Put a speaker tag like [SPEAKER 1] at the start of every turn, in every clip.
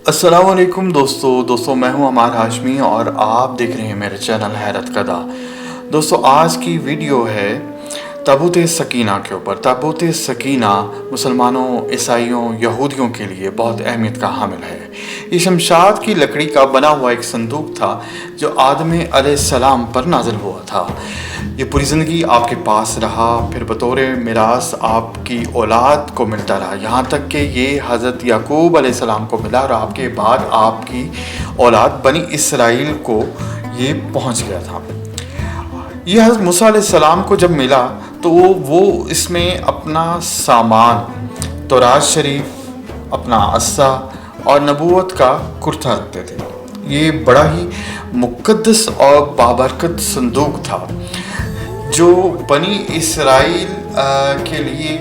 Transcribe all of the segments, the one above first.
[SPEAKER 1] السلام علیکم دوستو میں ہوں عمار ہاشمی اور آپ دیکھ رہے ہیں میرے چینل حیرت کدا۔ دوستو آج کی ویڈیو ہے تابوت سکینہ کے اوپر۔ تابوت سکینہ مسلمانوں، عیسائیوں، یہودیوں کے لیے بہت اہمیت کا حامل ہے۔ یہ شمشاد کی لکڑی کا بنا ہوا ایک صندوق تھا جو آدم علیہ السلام پر نازل ہوا تھا۔ یہ پوری زندگی آپ کے پاس رہا، پھر بطور میراث آپ کی اولاد کو ملتا رہا، یہاں تک کہ یہ حضرت یعقوب علیہ السلام کو ملا اور آپ کے بعد آپ کی اولاد بنی اسرائیل کو یہ پہنچ گیا تھا۔ یہ حضرت موسیٰ علیہ السلام کو جب ملا تو وہ اس میں اپنا سامان، تورات شریف، اپنا عصا اور نبوت کا کرتا رکھتے تھے۔ یہ بڑا ہی مقدس اور بابرکت صندوق تھا جو بنی اسرائیل کے لیے،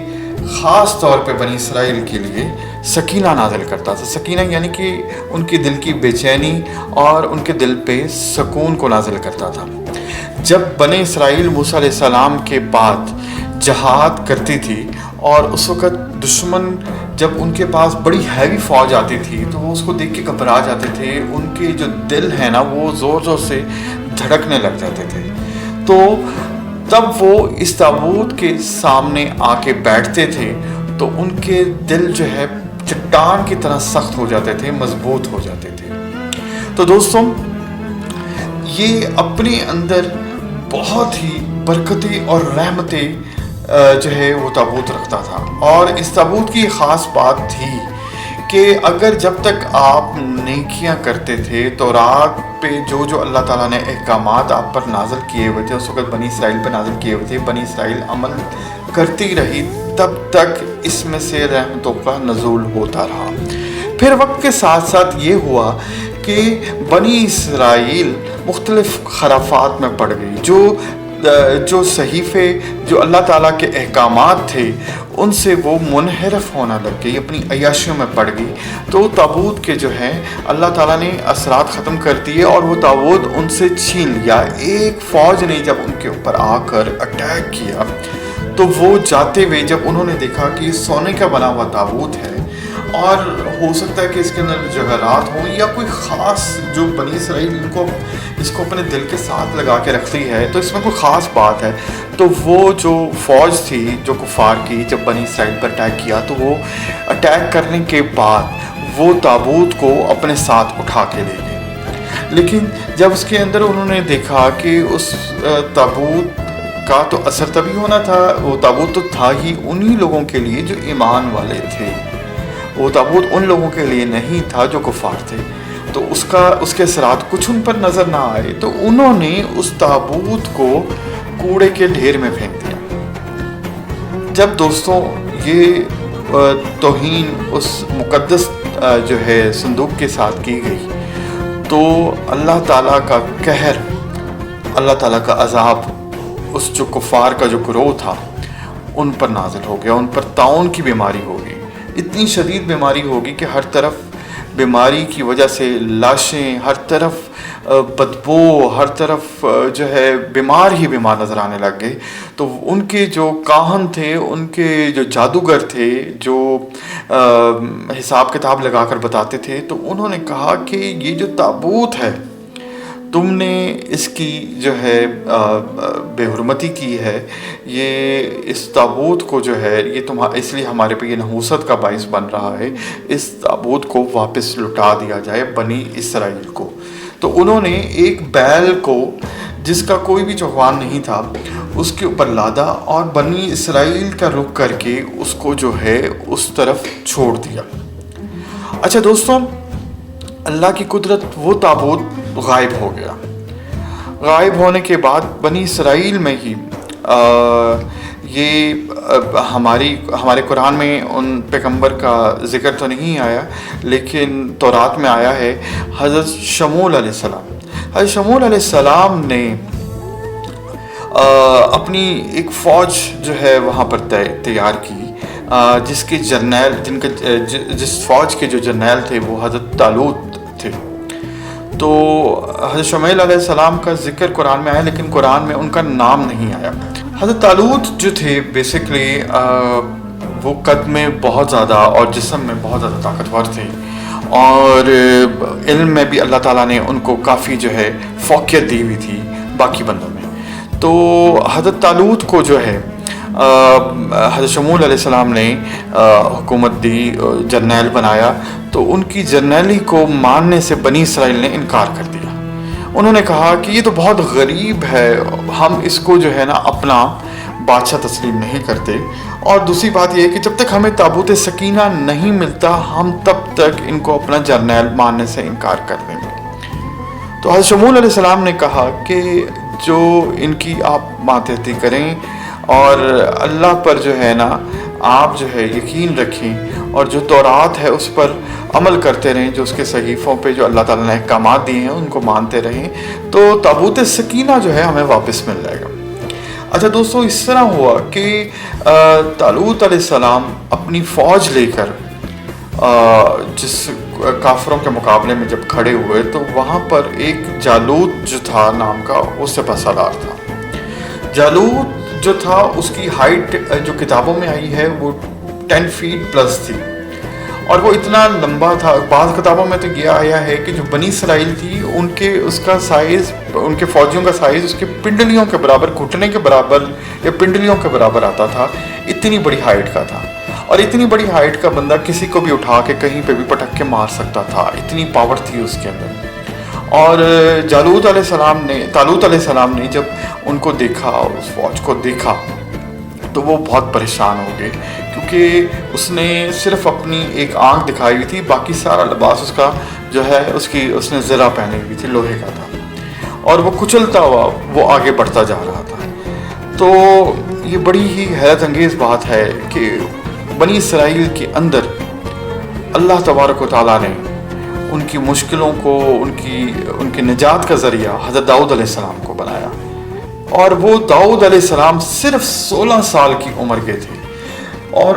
[SPEAKER 1] خاص طور پہ بنی اسرائیل کے لیے سکینہ نازل کرتا تھا۔ سکینہ یعنی کہ ان کے دل کی بے چینی اور ان کے دل پہ سکون کو نازل کرتا تھا۔ جب بنی اسرائیل موسیٰ علیہ السلام کے بعد جہاد کرتی تھی اور اس وقت دشمن جب ان کے پاس بڑی ہیوی فوج آتی تھی تو وہ اس کو دیکھ کے گھبرا جاتے تھے، ان کے جو دل ہے نا وہ زور زور سے دھڑکنے لگ جاتے تھے۔ تو تب وہ اس تابوت کے سامنے آ کے بیٹھتے تھے تو ان کے دل جو ہے چٹان کی طرح سخت ہو جاتے تھے، مضبوط ہو جاتے تھے۔ تو دوستوں یہ اپنے اندر بہت ہی برکتیں اور رحمتیں جو ہے وہ تابوت رکھتا تھا، اور اس تابوت کی خاص بات تھی کہ اگر جب تک آپ نیکیاں کرتے تھے، تورات پہ جو اللہ تعالیٰ نے احکامات آپ پر نازل کیے ہوئے تھے، اس وقت بنی اسرائیل پہ نازل کیے ہوئے تھے، بنی اسرائیل عمل کرتی رہی، تب تک اس میں سے رحمتوں کا نزول ہوتا رہا۔ پھر وقت کے ساتھ ساتھ یہ ہوا کہ بنی اسرائیل مختلف خرافات میں پڑ گئی، جو صحیفے، جو اللہ تعالیٰ کے احکامات تھے ان سے وہ منحرف ہونا لگ گئی، اپنی عیاشیوں میں پڑ گئی۔ تو تابوت کے جو ہے اللہ تعالیٰ نے اثرات ختم کر دیے اور وہ تابوت ان سے چھین لیا۔ ایک فوج نے جب ان کے اوپر آ کر اٹیک کیا تو وہ جاتے ہوئے جب انہوں نے دیکھا کہ سونے کا بنا ہوا تابوت ہے اور ہو سکتا ہے کہ اس کے اندر جواہرات ہوں یا کوئی خاص، جو بنی اسرائیل اس کو اپنے دل کے ساتھ لگا کے رکھتی ہے تو اس میں کوئی خاص بات ہے، تو وہ جو فوج تھی جو کفار کی، جب بنی اسرائیل پر اٹیک کیا تو وہ اٹیک کرنے کے بعد وہ تابوت کو اپنے ساتھ اٹھا کے لے گئے۔ لیکن جب اس کے اندر انہوں نے دیکھا کہ اس تابوت کا تو اثر تبھی ہونا تھا، وہ تابوت تو تھا ہی انہی لوگوں کے لیے جو ایمان والے تھے، وہ تابوت ان لوگوں کے لیے نہیں تھا جو کفار تھے، تو اس کے اثرات کچھ ان پر نظر نہ آئے، تو انہوں نے اس تابوت کو کوڑے کے ڈھیر میں پھینک دیا۔ جب دوستوں یہ توہین اس مقدس جو ہے صندوق کے ساتھ کی گئی تو اللہ تعالیٰ کا قہر، اللہ تعالیٰ کا عذاب اس جو کفار کا جو گروہ تھا ان پر نازل ہو گیا، ان پر طاعون کی بیماری ہوگی، اتنی شدید بیماری ہوگی کہ ہر طرف بیماری کی وجہ سے لاشیں، ہر طرف بدبو، ہر طرف جو ہے بیمار ہی بیمار نظر آنے لگ گئے۔ تو ان کے جو کاہن تھے، ان کے جو جادوگر تھے، جو حساب کتاب لگا کر بتاتے تھے، تو انہوں نے کہا کہ یہ جو تابوت ہے تم نے اس کی جو ہے بے حرمتی کی ہے، یہ اس تابوت کو جو ہے یہ اس لیے ہمارے پہ یہ نحوست کا باعث بن رہا ہے، اس تابوت کو واپس لٹا دیا جائے بنی اسرائیل کو۔ تو انہوں نے ایک بیل کو جس کا کوئی بھی چوہان نہیں تھا اس کے اوپر لادا اور بنی اسرائیل کا رخ کر کے اس کو جو ہے اس طرف چھوڑ دیا۔ اچھا دوستوں، اللہ کی قدرت، وہ تابوت غائب ہو گیا۔ غائب ہونے کے بعد بنی اسرائیل میں ہی یہ ہمارے قرآن میں ان پیغمبر کا ذکر تو نہیں آیا، لیکن تورات میں آیا ہے حضرت شموئیل علیہ السلام۔ حضرت شموئیل علیہ السلام نے اپنی ایک فوج جو ہے وہاں پر تیار کی، جس کے جرنیل، جس فوج کے جو جرنیل تھے وہ حضرت طالوت تھے۔ تو حضرت شموئیل علیہ السلام کا ذکر قرآن میں آیا، لیکن قرآن میں ان کا نام نہیں آیا۔ حضرت طالوت جو تھے بیسکلی وہ قد میں بہت زیادہ اور جسم میں بہت زیادہ طاقتور تھے، اور علم میں بھی اللہ تعالیٰ نے ان کو کافی جو ہے فوقیت دی ہوئی تھی باقی بندوں میں. تو حضرت طالوت کو جو ہے حضرت شمول علیہ السلام نے حکومت دی، جرنیل بنایا. تو ان کی جرنیلی کو ماننے سے بنی اسرائیل نے انکار کر دیا. انہوں نے کہا کہ یہ تو بہت غریب ہے، ہم اس کو جو ہے نا اپنا بادشاہ تسلیم نہیں کرتے. اور دوسری بات یہ ہے کہ جب تک ہمیں تابوت سکینہ نہیں ملتا ہم تب تک ان کو اپنا جرنیل ماننے سے انکار کر دیں گے. تو حضرت شمول علیہ السلام نے کہا کہ جو ان کی آپ ماتحتی کریں اور اللہ پر جو ہے نا آپ جو ہے یقین رکھیں اور جو تورات ہے اس پر عمل کرتے رہیں، جو اس کے صحیفوں پہ جو اللہ تعالیٰ نے احکامات دیے ہیں ان کو مانتے رہیں، تو تابوت سکینہ جو ہے ہمیں واپس مل جائے گا. اچھا دوستو، اس طرح ہوا کہ طالوت علیہ السلام اپنی فوج لے کر جس کافروں کے مقابلے میں جب کھڑے ہوئے تو وہاں پر ایک جالوت جو تھا نام کا وہ سپہ سالار تھا. جالوت جو تھا اس کی ہائٹ جو کتابوں میں آئی ہے وہ 10 فیٹ پلس تھی اور وہ اتنا لمبا تھا. بعض کتابوں میں تو یہ آیا ہے کہ جو بنی اسرائیل تھی ان کے اس کا سائز، ان کے فوجیوں کا سائز اس کے پنڈلیوں کے برابر، گھٹنے کے برابر یا پنڈلیوں کے برابر آتا تھا. اتنی بڑی ہائٹ کا تھا اور اتنی بڑی ہائٹ کا بندہ کسی کو بھی اٹھا کے کہیں پہ بھی پٹک کے مار سکتا تھا، اتنی پاور تھی اس کے اندر. اور طالوت علیہ السلام نے جب ان کو دیکھا، اس فوج کو دیکھا، تو وہ بہت پریشان ہو گئے کیونکہ اس نے صرف اپنی ایک آنکھ دکھائی ہوئی تھی، باقی سارا لباس اس کا جو ہے اس نے زرہ پہنی ہوئی تھی، لوہے کا تھا اور وہ کچلتا ہوا وہ آگے بڑھتا جا رہا تھا. تو یہ بڑی ہی حیرت انگیز بات ہے کہ بنی اسرائیل کے اندر اللہ تبارک و تعالیٰ نے ان کی مشکلوں کو، ان کی نجات کا ذریعہ حضرت داؤد علیہ السلام کو بنایا. اور وہ داؤد علیہ السلام صرف 16 سال کی عمر کے تھے اور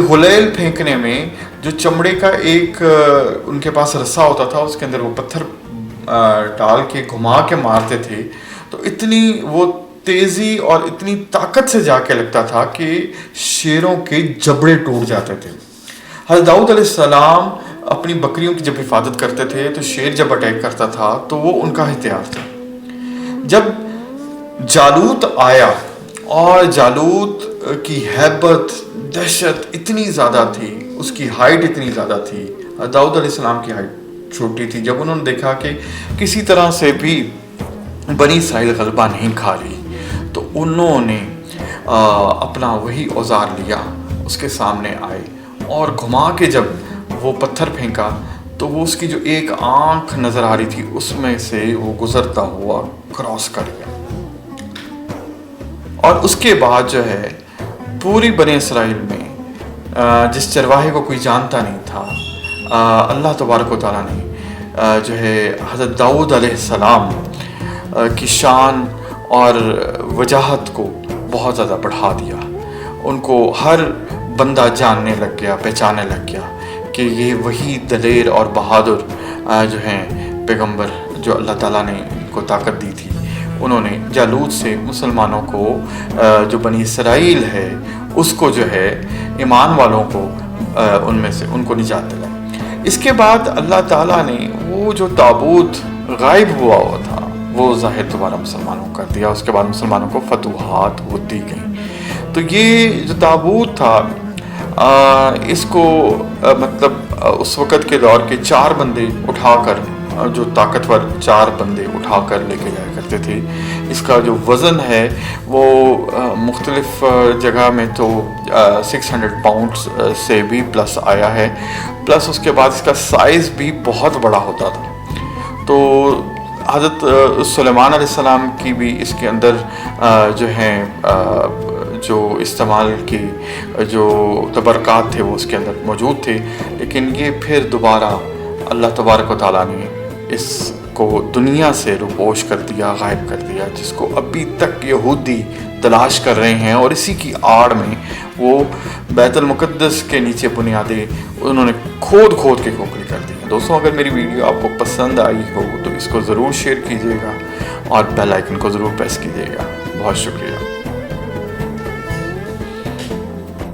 [SPEAKER 1] غلیل پھینکنے میں جو چمڑے کا ایک ان کے پاس رسا ہوتا تھا اس کے اندر وہ پتھر ڈال کے گھما کے مارتے تھے، تو اتنی وہ تیزی اور اتنی طاقت سے جا کے لگتا تھا کہ شیروں کے جبڑے ٹوٹ جاتے تھے. حضرت داؤد علیہ السلام اپنی بکریوں کی جب حفاظت کرتے تھے تو شیر جب اٹیک کرتا تھا تو وہ ان کا ہتھیار تھا. جب جالوت آیا اور جالوت کی ہیبت، دہشت اتنی زیادہ تھی، اس کی ہائٹ اتنی زیادہ تھی، داؤد علیہ السلام کی ہائٹ چھوٹی تھی. جب انہوں نے دیکھا کہ کسی طرح سے بھی بنی اسرائیل غلبہ نہیں کھا رہی تو انہوں نے اپنا وہی اوزار لیا، اس کے سامنے آئے اور گھما کے جب وہ پتھر پھینکا تو وہ اس کی جو ایک آنکھ نظر آ رہی تھی اس میں سے وہ گزرتا ہوا کراس کر گیا. اور اس کے بعد جو ہے پوری بنی اسرائیل میں جس چرواہے کو کوئی جانتا نہیں تھا، اللہ تبارک و تعالیٰ نے جو ہے حضرت داؤد علیہ السلام کی شان اور وجاہت کو بہت زیادہ بڑھا دیا. ان کو ہر بندہ جاننے لگ گیا، پہچاننے لگ گیا کہ یہ وہی دلیر اور بہادر جو ہیں پیغمبر جو اللہ تعالیٰ نے ان کو طاقت دی تھی. انہوں نے جالوت سے مسلمانوں کو جو بنی اسرائیل ہے اس کو جو ہے ایمان والوں کو ان میں سے ان کو نجات دلائی. اس کے بعد اللہ تعالیٰ نے وہ جو تابوت غائب ہوا تھا وہ ظاہر دوبارہ مسلمانوں کو کر دیا. اس کے بعد مسلمانوں کو فتوحات ہوتی گئیں. تو یہ جو تابوت تھا اس کو مطلب اس وقت کے دور کے 4 بندے اٹھا کر، جو طاقتور 4 بندے اٹھا کر لے کے جایا کرتے تھے. اس کا جو وزن ہے وہ مختلف جگہ میں تو 600 پاؤنڈز سے بھی پلس آیا ہے، پلس اس کے بعد اس کا سائز بھی بہت بڑا ہوتا تھا. تو حضرت سلیمان علیہ السلام کی بھی اس کے اندر جو ہیں جو استعمال کی جو تبرکات تھے وہ اس کے اندر موجود تھے. لیکن یہ پھر دوبارہ اللہ تبارک و تعالیٰ نے اس کو دنیا سے روپوش کر دیا، غائب کر دیا، جس کو ابھی تک یہودی تلاش کر رہے ہیں اور اسی کی آڑ میں وہ بیت المقدس کے نیچے بنیادیں انہوں نے کھود کے کھوکھلی کر دی ہیں. دوستوں، اگر میری ویڈیو آپ کو پسند آئی ہو تو اس کو ضرور شیئر کیجیے گا اور بیل آئیکن کو ضرور پریس کیجیے گا. بہت شکریہ.